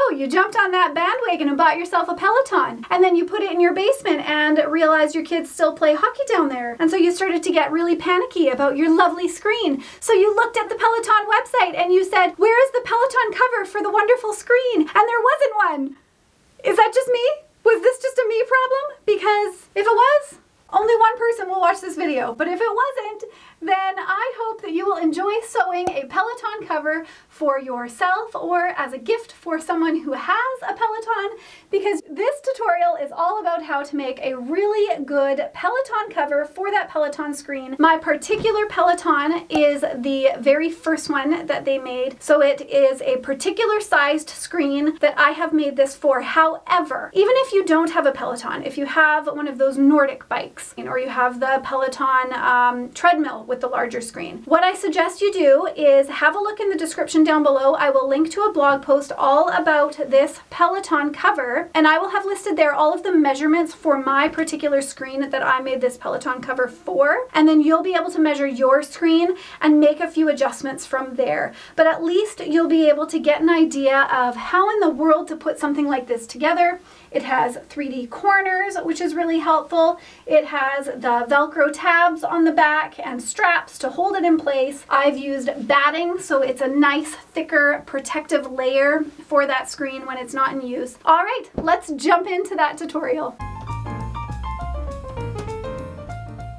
go. You jumped on that bandwagon and bought yourself a Peloton. And then you put it in your basement and realized your kids still play hockey down there. And so you started to get really panicky about your lovely screen. So you looked at the Peloton website and you said, where is the Peloton cover for the wonderful screen? And there wasn't one. Is that just me? Was this just a me problem? Because if it was, only one person will watch this video. But if it wasn't, then I hope that you will enjoy sewing a Peloton cover for yourself or as a gift for someone who has a Peloton, because this tutorial is all about how to make a really good Peloton cover for that Peloton screen. My particular Peloton is the very first one that they made, so it is a particular sized screen that I have made this for. However, even if you don't have a Peloton, if you have one of those Nordic bikes, or you have the Peloton treadmill with the larger screen, what I suggest you do is have a look in the description down below. I will link to a blog post all about this Peloton cover, and I will have listed there all of the measurements for my particular screen that I made this Peloton cover for, and then you'll be able to measure your screen and make a few adjustments from there. But at least you'll be able to get an idea of how in the world to put something like this together. It has 3D corners, which is really helpful. It has the Velcro tabs on the back and straps to hold it in place. I've used batting, so it's a nice, thicker, protective layer for that screen when it's not in use. All right, let's jump into that tutorial.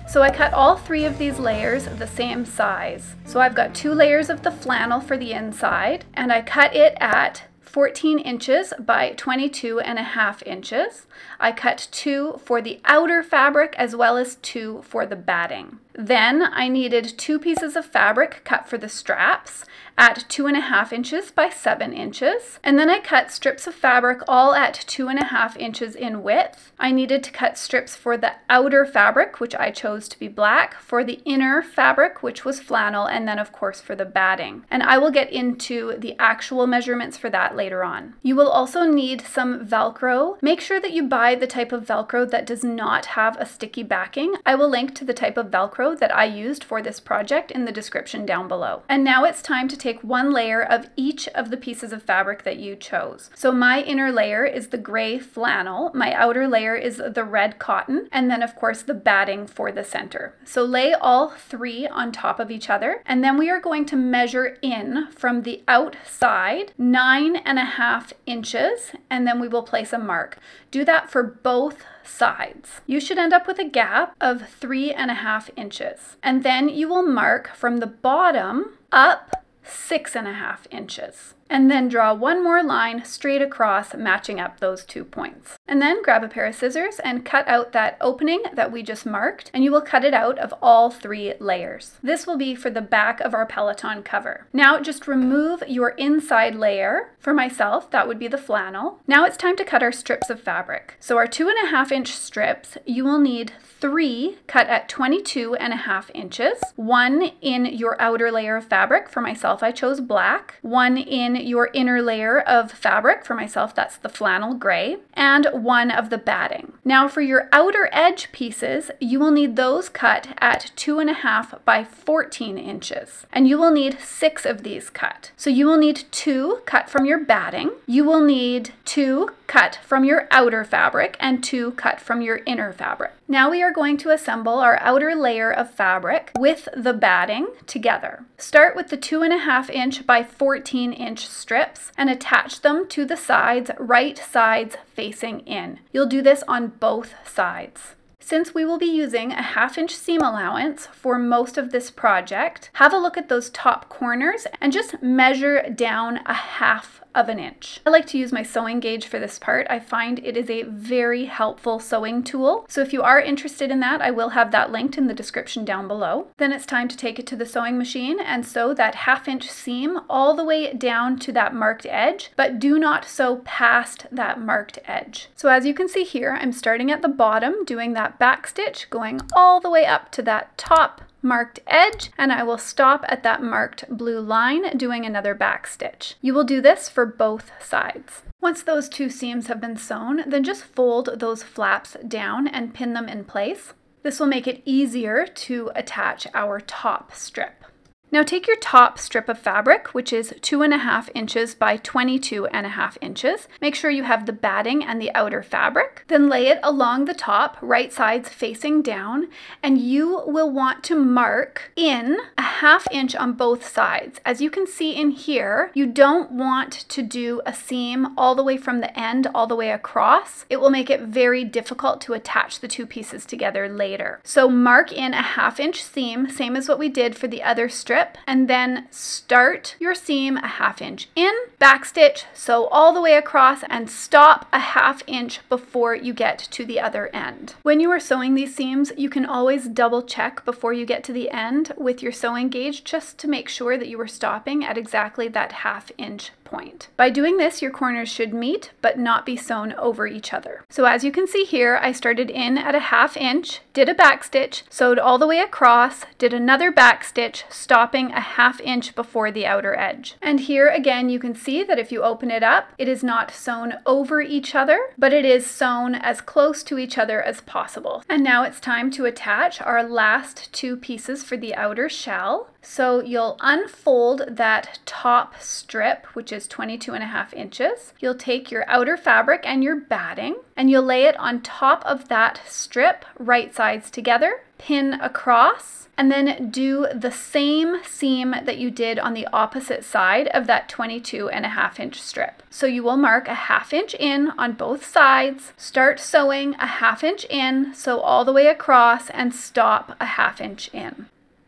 So I cut all 3 of these layers the same size. So I've got 2 layers of the flannel for the inside, and I cut it at 14 inches by 22.5 inches. I cut 2 for the outer fabric as well as 2 for the batting. Then I needed 2 pieces of fabric cut for the straps at 2.5 inches by 7 inches. And then I cut strips of fabric all at 2.5 inches in width. I needed to cut strips for the outer fabric, which I chose to be black, for the inner fabric, which was flannel, and then of course for the batting. And I will get into the actual measurements for that later on. You will also need some Velcro. Make sure that you buy the type of Velcro that does not have a sticky backing. I will link to the type of Velcro that I used for this project in the description down below. And now it's time to take 1 layer of each of the pieces of fabric that you chose. So my inner layer is the gray flannel, my outer layer is the red cotton, and then of course the batting for the center. So lay all 3 on top of each other, and then we are going to measure in from the outside 9.5 inches, and then we will place a mark. Do that for both sides. You should end up with a gap of 3.5 inches. And then you will mark from the bottom up 6.5 inches. And then draw 1 more line straight across, matching up those 2 points. And then grab a pair of scissors and cut out that opening that we just marked, and you will cut it out of all 3 layers. This will be for the back of our Peloton cover. Now just remove your inside layer. For myself, that would be the flannel. Now it's time to cut our strips of fabric. So our 2.5 inch strips, you will need 3 cut at 22.5 inches, 1 in your outer layer of fabric. For myself, I chose black, 1 in your inner layer of fabric. For myself, that's the flannel gray, and 1 of the batting. Now for your outer edge pieces, you will need those cut at 2.5 by 14 inches, and you will need 6 of these cut. So you will need 2 cut from your batting, you will need 2 cut from your outer fabric, and 2 cut from your inner fabric. Now we are going to assemble our outer layer of fabric with the batting together. Start with the 2.5 inch by 14 inch strips and attach them to the sides, right sides facing in. You'll do this on both sides. Since we will be using a 1/2 inch seam allowance for most of this project, have a look at those top corners and just measure down a 1/2 of an inch. I like to use my sewing gauge for this part. I find it is a very helpful sewing tool. So if you are interested in that, I will have that linked in the description down below. Then it's time to take it to the sewing machine and sew that 1/2 inch seam all the way down to that marked edge, but do not sew past that marked edge. So as you can see here, I'm starting at the bottom, doing that back stitch, going all the way up to that top marked edge, and I will stop at that marked blue line doing another back stitch. You will do this for both sides. Once those 2 seams have been sewn, then just fold those flaps down and pin them in place. This will make it easier to attach our top strip. Now take your top strip of fabric, which is 2.5 inches by 22.5 inches. Make sure you have the batting and the outer fabric. Then lay it along the top, right sides facing down, and you will want to mark in 1/2 inch on both sides. As you can see in here, you don't want to do a seam all the way from the end all the way across. It will make it very difficult to attach the two pieces together later. So mark in a 1/2 inch seam, same as what we did for the other strip, and then start your seam a 1/2 inch in, backstitch, sew all the way across, and stop a 1/2 inch before you get to the other end. When you are sewing these seams, you can always double check before you get to the end with your sewing gauge just to make sure that you are stopping at exactly that 1/2 inch point. By doing this, your corners should meet but not be sewn over each other. So as you can see here, I started in at a 1/2 inch, did a backstitch, sewed all the way across, did another backstitch, stopping a 1/2 inch before the outer edge. And here again, you can see that if you open it up, it is not sewn over each other, but it is sewn as close to each other as possible. And now it's time to attach our last two pieces for the outer shell. So you'll unfold that top strip, which is 22.5 inches. You'll take your outer fabric and your batting, and you'll lay it on top of that strip, right sides together, pin across, and then do the same seam that you did on the opposite side of that 22.5 inch strip. So you will mark a 1/2 inch in on both sides, start sewing a 1/2 inch in, sew all the way across, and stop a 1/2 inch in.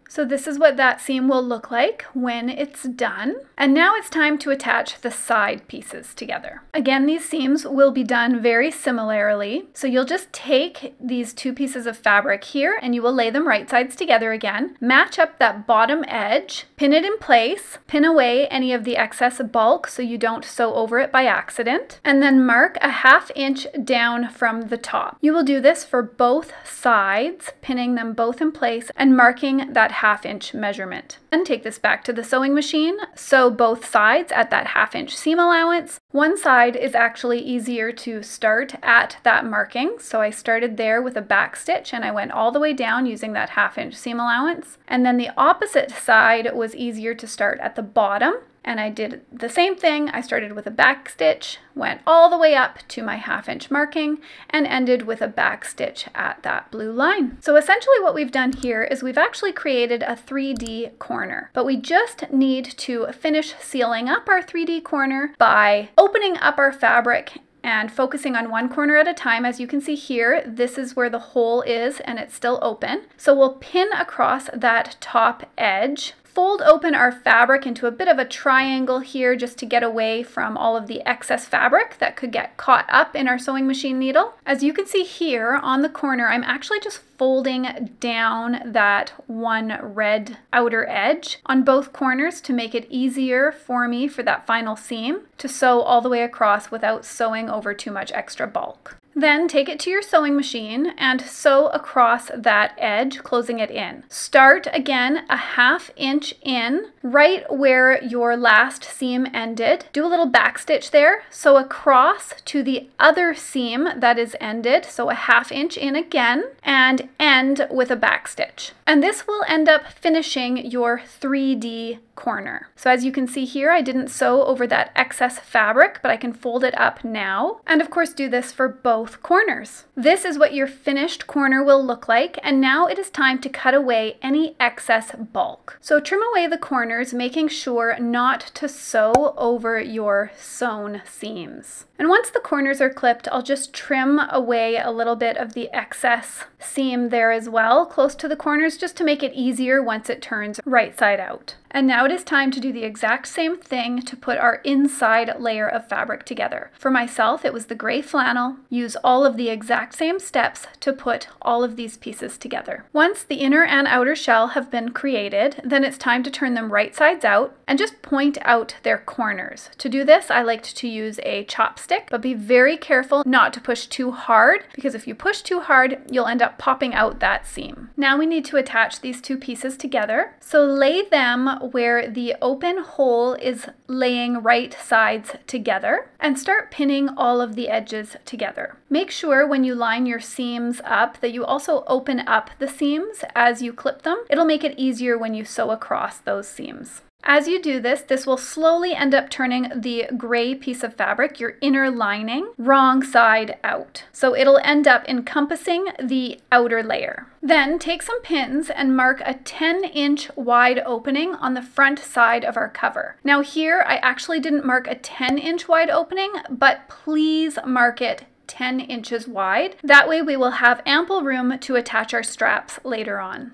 So this is what that seam will look like when it's done. And now it's time to attach the side pieces together. Again, these seams will be done very similarly. So you'll just take these two pieces of fabric here and you will lay them right sides together again, match up that bottom edge, pin it in place, pin away any of the excess bulk so you don't sew over it by accident, and then mark a 1/2 inch down from the top. You will do this for both sides, pinning them both in place and marking that 1/2 inch measurement. And take this back to the sewing machine, sew both sides at that 1/2 inch seam allowance. One side is actually easier to start at that marking, so I started there with a back stitch and I went all the way down using that 1/2 inch seam allowance. And then the opposite side was easier to start at the bottom. And I did the same thing. I started with a back stitch, went all the way up to my 1/2 inch marking, and ended with a back stitch at that blue line. So essentially what we've done here is we've actually created a 3D corner, but we just need to finish sealing up our 3D corner by opening up our fabric and focusing on one corner at a time. As you can see here, this is where the hole is and it's still open. So we'll pin across that top edge, fold open our fabric into a bit of a triangle here just to get away from all of the excess fabric that could get caught up in our sewing machine needle. As you can see here on the corner, I'm actually just folding down that one red outer edge on both corners to make it easier for me for that final seam to sew all the way across without sewing over too much extra bulk. Then take it to your sewing machine and sew across that edge, closing it in. Start again a 1/2 inch in, right where your last seam ended. Do a little back stitch there, sew across to the other seam that is ended, so a 1/2 inch in again, and end with a back stitch. And this will end up finishing your 3D corner. So as you can see here, I didn't sew over that excess fabric, but I can fold it up now. And of course do this for both corners. This is what your finished corner will look like, and now it is time to cut away any excess bulk. So trim away the corners, making sure not to sew over your sewn seams. And once the corners are clipped, I'll just trim away a little bit of the excess seam there as well, close to the corners, just to make it easier once it turns right side out. And now it is time to do the exact same thing to put our inside layer of fabric together. For myself, it was the gray flannel. Use all of the exact same steps to put all of these pieces together. Once the inner and outer shell have been created, then it's time to turn them right sides out and just point out their corners. To do this, I liked to use a chopstick, but be very careful not to push too hard, because if you push too hard, you'll end up popping out that seam. Now we need to attach these two pieces together. So lay them where the open hole is laying right sides together and start pinning all of the edges together. Make sure when you line your seams up that you also open up the seams as you clip them. It'll make it easier when you sew across those seams. As you do this, this will slowly end up turning the gray piece of fabric, your inner lining, wrong side out. So it'll end up encompassing the outer layer. Then take some pins and mark a 10-inch wide opening on the front side of our cover. Now here, I actually didn't mark a 10-inch wide opening, but please mark it 10 inches wide. That way we will have ample room to attach our straps later on.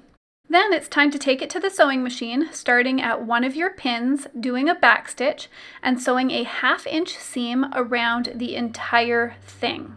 Then it's time to take it to the sewing machine, starting at one of your pins, doing a back stitch, and sewing a 1/2 inch seam around the entire thing.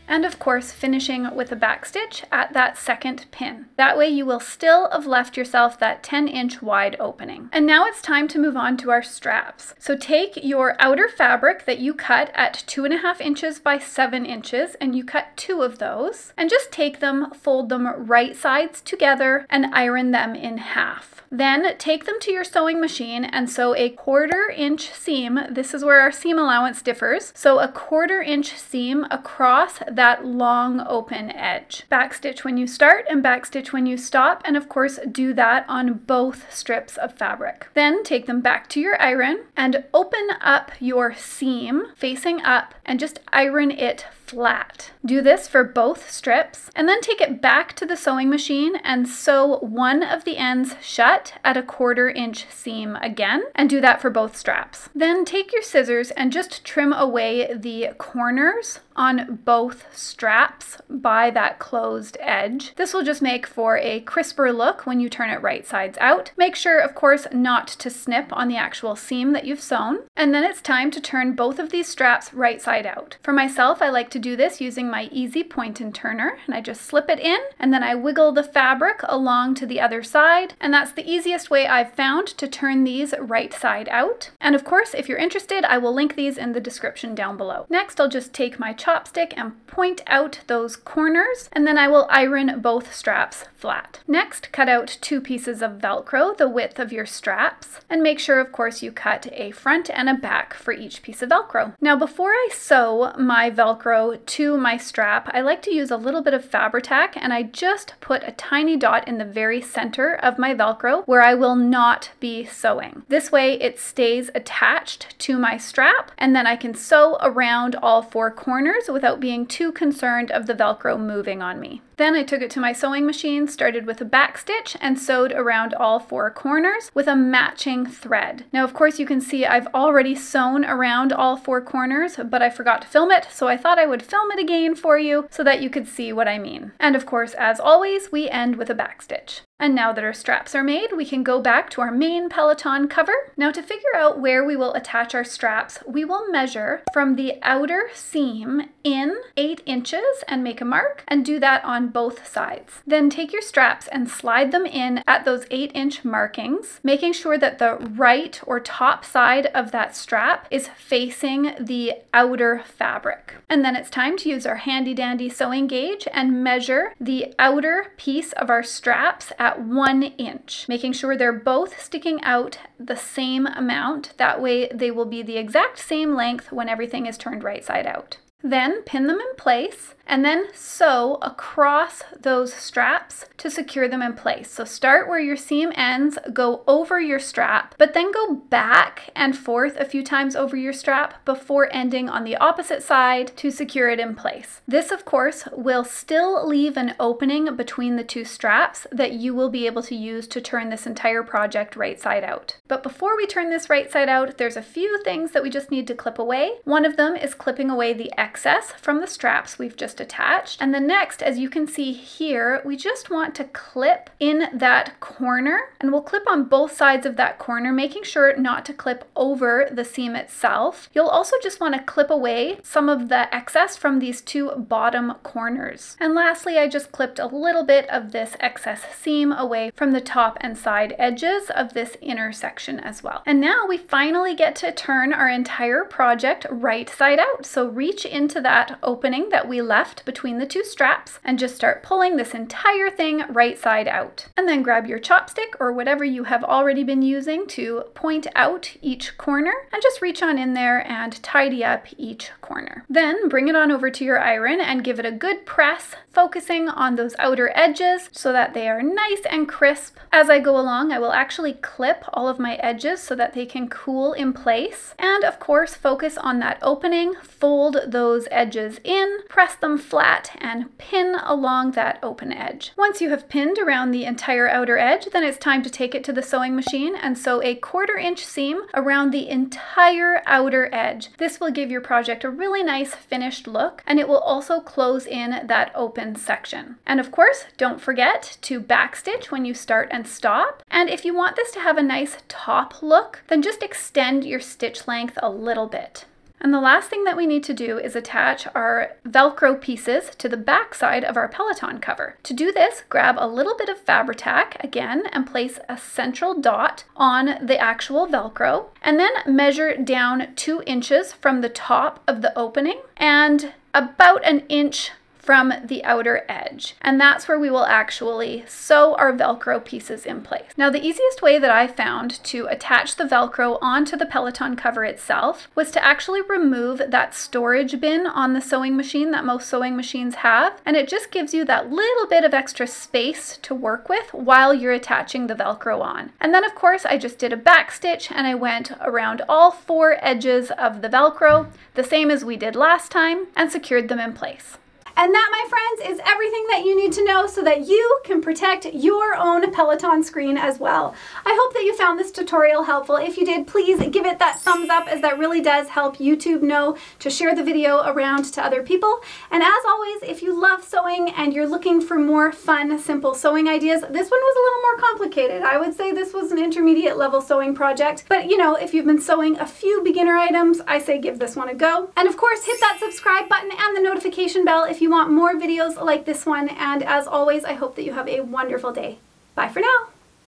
And of course, finishing with a back stitch at that second pin. That way you will still have left yourself that 10-inch wide opening. And now it's time to move on to our straps. So take your outer fabric that you cut at 2.5 inches by 7 inches, and you cut 2 of those, and just take them, fold them right sides together, and iron them in half. Then take them to your sewing machine and sew a 1/4 inch seam. This is where our seam allowance differs. So a 1/4 inch seam across that long open edge. Backstitch when you start and backstitch when you stop, and of course do that on both strips of fabric. Then take them back to your iron and open up your seam facing up and just iron it flat. Do this for both strips, and then take it back to the sewing machine and sew one of the ends shut at a 1/4 inch seam again, and do that for both straps. Then take your scissors and just trim away the corners on both straps by that closed edge. This will just make for a crisper look when you turn it right sides out. Make sure, of course, not to snip on the actual seam that you've sewn. And then it's time to turn both of these straps right side out. For myself, I like to do this using my easy point and turner, and I just slip it in, and then I wiggle the fabric along to the other side, and that's the easiest way I've found to turn these right side out. And of course, if you're interested, I will link these in the description down below. Next, I'll just take my chopstick and point out those corners, and then I will iron both straps flat. Next, cut out 2 pieces of Velcro the width of your straps, and make sure, of course, you cut a front and a back for each piece of Velcro. Now, before I sew my Velcro to my strap, I like to use a little bit of Fabri-Tac, and I just put a tiny dot in the very center of my Velcro where I will not be sewing. This way it stays attached to my strap, and then I can sew around all 4 corners without being too concerned of the Velcro moving on me. Then I took it to my sewing machine, started with a back stitch, and sewed around all 4 corners with a matching thread. Now, of course, you can see I've already sewn around all 4 corners, but I forgot to film it, so I thought I would film it again for you so that you could see what I mean. And of course, as always, we end with a back stitch. And now that our straps are made, we can go back to our main Peloton cover. Now, to figure out where we will attach our straps, we will measure from the outer seam in 8 inches and make a mark, and do that on both sides. Then take your straps and slide them in at those 8-inch markings, making sure that the right or top side of that strap is facing the outer fabric. And then it's time to use our handy dandy sewing gauge and measure the outer piece of our straps at 1 inch, making sure they're both sticking out the same amount. That way they will be the exact same length when everything is turned right side out. Then pin them in place and then sew across those straps to secure them in place. So start where your seam ends, go over your strap, but then go back and forth a few times over your strap before ending on the opposite side to secure it in place. This, of course, will still leave an opening between the 2 straps that you will be able to use to turn this entire project right side out. But before we turn this right side out, there's a few things that we just need to clip away. One of them is clipping away the excess excess from the straps we've just attached. And then next, as you can see here, we just want to clip in that corner, and we'll clip on both sides of that corner, making sure not to clip over the seam itself. You'll also just want to clip away some of the excess from these two bottom corners. And lastly, I just clipped a little bit of this excess seam away from the top and side edges of this inner section as well. And now we finally get to turn our entire project right side out. So reach into that opening that we left between the two straps and just start pulling this entire thing right side out. And then grab your chopstick or whatever you have already been using to point out each corner and just reach on in there and tidy up each corner. Then bring it on over to your iron and give it a good press, focusing on those outer edges so that they are nice and crisp. As I go along, I will actually clip all of my edges so that they can cool in place. And of course, focus on that opening, fold those edges in, press them flat, and pin along that open edge. Once you have pinned around the entire outer edge, then it's time to take it to the sewing machine and sew a 1/4 inch seam around the entire outer edge. This will give your project a really nice finished look, and it will also close in that open section. And of course, don't forget to backstitch when you start and stop. And if you want this to have a nice top look, then just extend your stitch length a little bit. And the last thing that we need to do is attach our Velcro pieces to the back side of our Peloton cover. To do this, grab a little bit of Fabri-Tac again and place a central dot on the actual Velcro, and then measure down 2 inches from the top of the opening and about 1 inch from the outer edge. And that's where we will actually sew our Velcro pieces in place. Now, the easiest way that I found to attach the Velcro onto the Peloton cover itself was to actually remove that storage bin on the sewing machine that most sewing machines have. And it just gives you that little bit of extra space to work with while you're attaching the Velcro on. And then of course, I just did a back stitch and I went around all 4 edges of the Velcro, the same as we did last time, and secured them in place. And that, my friends, is everything that you need to know so that you can protect your own Peloton screen as well. I hope that you found this tutorial helpful. If you did, please give it that thumbs up, as that really does help YouTube know to share the video around to other people. And as always, if you love sewing and you're looking for more fun, simple sewing ideas, this one was a little more complicated. I would say this was an intermediate level sewing project. But you know, if you've been sewing a few beginner items, I say give this one a go. And of course, hit that subscribe button and the notification bell if you want more videos like this one. And as always, I hope that you have a wonderful day. Bye for now.